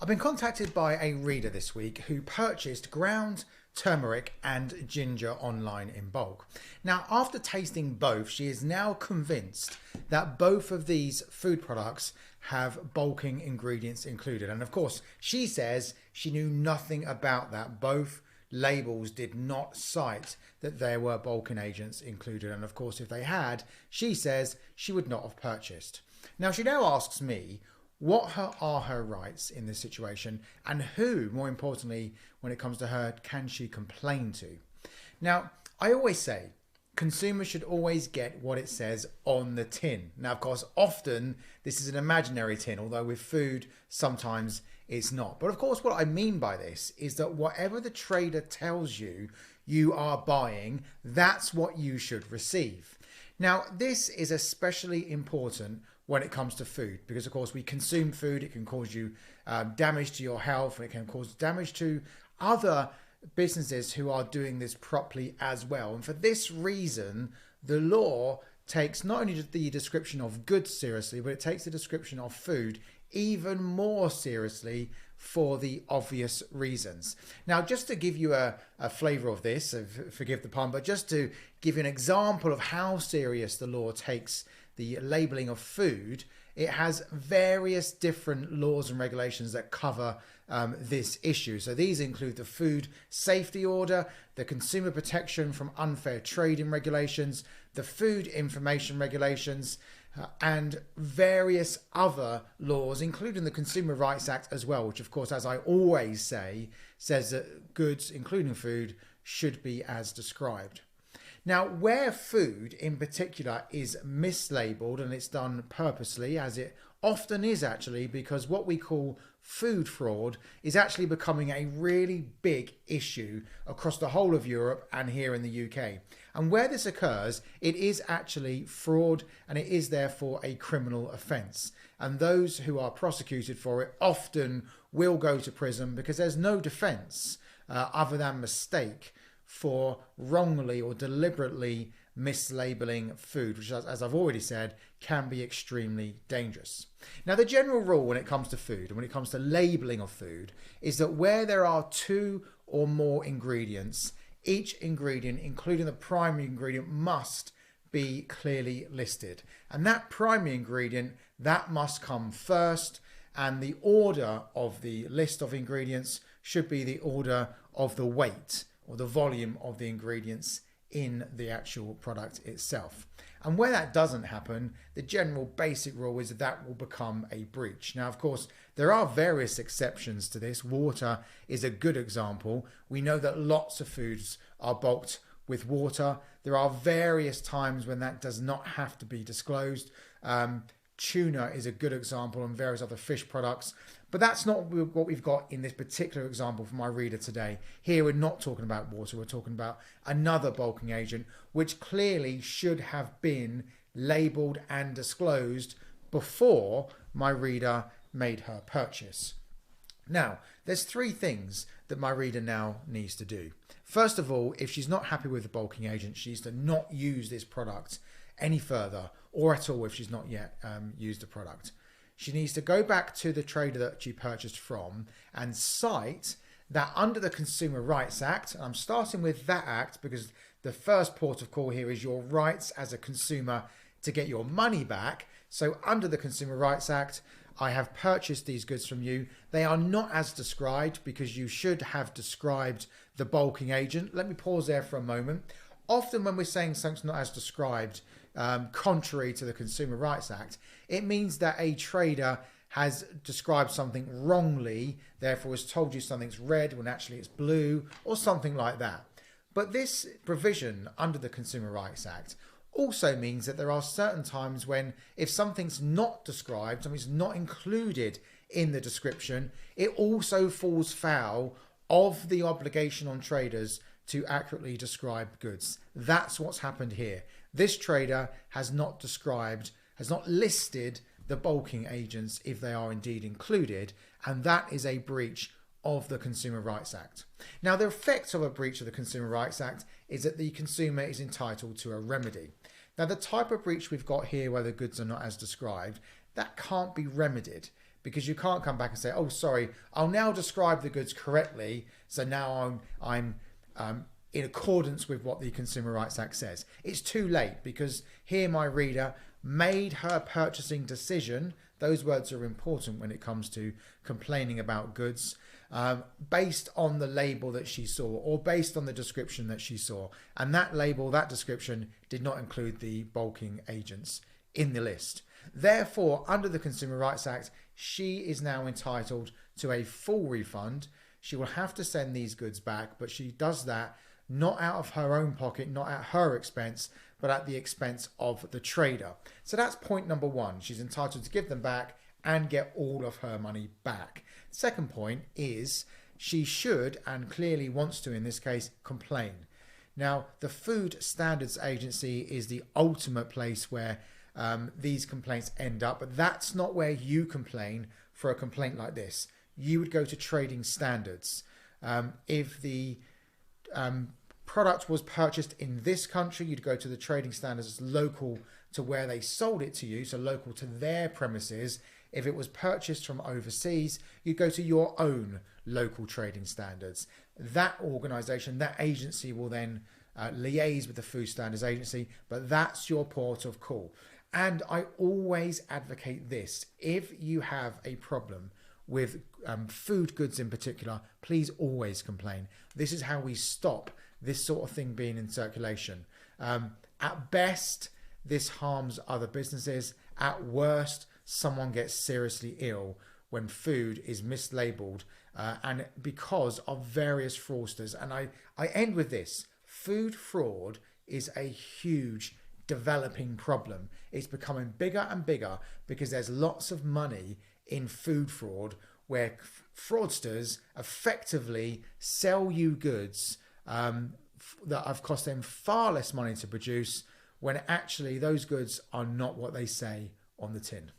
I've been contacted by a reader this week who purchased ground turmeric and ginger online in bulk. Now, after tasting both, she is now convinced that both of these food products have bulking ingredients included. And of course, she says she knew nothing about that. Both labels did not cite that there were bulking agents included. And of course, if they had, she says she would not have purchased. Now, she now asks me, what are her rights in this situation, and who, more importantly, when it comes to her, can she complain to? Now, I always say consumers should always get what it says on the tin. Now, of course, often this is an imaginary tin, although with food, sometimes it's not. But of course, what I mean by this is that whatever the trader tells you you are buying, that's what you should receive. Now, this is especially important when it comes to food, because of course we consume food. It can cause you damage to your health, and it can cause damage to other businesses who are doing this properly as well. And for this reason, the law takes not only the description of goods seriously, but it takes the description of food even more seriously for the obvious reasons. Now, just to give you a flavour of this, forgive the pun, but just to give you an example of how serious the law takes the labelling of food, it has various different laws and regulations that cover this issue. So these include the Food Safety Order, the Consumer Protection from Unfair Trading Regulations, the Food Information Regulations, and various other laws, including the Consumer Rights Act as well, which of course, as I always say, says that goods, including food, should be as described. Now, where food in particular is mislabeled, and it's done purposely, as it often is actually, because what we call food fraud is actually becoming a really big issue across the whole of Europe and here in the UK. And where this occurs, it is actually fraud, and it is therefore a criminal offence. And those who are prosecuted for it often will go to prison, because there's no defence other than mistake for wrongly or deliberately mislabeling food, which, as I've already said, can be extremely dangerous. Now, the general rule when it comes to food and when it comes to labeling of food is that where there are two or more ingredients, each ingredient, including the primary ingredient, must be clearly listed. And that primary ingredient, that must come first, and the order of the list of ingredients should be the order of the weight or the volume of the ingredients in the actual product itself. And where that doesn't happen, the general basic rule is that will become a breach. Now, of course, there are various exceptions to this. Water is a good example. We know that lots of foods are bulked with water. There are various times when that does not have to be disclosed. Tuna is a good example, and various other fish products. But that's not what we've got in this particular example for my reader today. Here we're not talking about water, we're talking about another bulking agent, which clearly should have been labelled and disclosed before my reader made her purchase. Now, there's three things that my reader now needs to do. First of all, if she's not happy with the bulking agent, she needs to not use this product any further, or at all if she's not yet used the product. She needs to go back to the trader that she purchased from and cite that under the Consumer Rights Act, and I'm starting with that act because the first port of call here is your rights as a consumer to get your money back. So under the Consumer Rights Act, I have purchased these goods from you. They are not as described because you should have described the bulking agent. Let me pause there for a moment. Often when we're saying something's not as described, contrary to the Consumer Rights Act, it means that a trader has described something wrongly, therefore has told you something's red when actually it's blue, or something like that. But this provision under the Consumer Rights Act also means that there are certain times when if something's not described, something's not included in the description, it also falls foul of the obligation on traders to accurately describe goods. That's what's happened here. This trader has not described, has not listed the bulking agents if they are indeed included, and that is a breach of the Consumer Rights Act. Now, the effect of a breach of the Consumer Rights Act is that the consumer is entitled to a remedy. Now, the type of breach we've got here where the goods are not as described, that can't be remedied because you can't come back and say, oh, sorry, I'll now describe the goods correctly. So now I'm in accordance with what the Consumer Rights Act says. It's too late, because here my reader made her purchasing decision. Those words are important when it comes to complaining about goods, based on the label that she saw, or based on the description that she saw. And that label, that description, did not include the bulking agents in the list. Therefore, under the Consumer Rights Act, she is now entitled to a full refund. She will have to send these goods back, but she does that not out of her own pocket, not at her expense, but at the expense of the trader. So that's point number one. She's entitled to give them back and get all of her money back. Second point is she should, and clearly wants to in this case, complain. Now, the Food Standards Agency is the ultimate place where these complaints end up, but that's not where you complain for a complaint like this. You would go to trading standards. If the product was purchased in this country, you'd go to the trading standards local to where they sold it to you, so local to their premises. If it was purchased from overseas, you go to your own local trading standards. That organisation, that agency will then liaise with the Food Standards Agency, but that's your port of call. And I always advocate this. If you have a problem with food goods in particular, please always complain. This is how we stop this sort of thing being in circulation. At best, this harms other businesses. At worst, someone gets seriously ill when food is mislabeled, and because of various fraudsters. And I end with this. Food fraud is a huge developing problem. It's becoming bigger and bigger because there's lots of money in food fraud, where fraudsters effectively sell you goods that have cost them far less money to produce, when actually those goods are not what they say on the tin.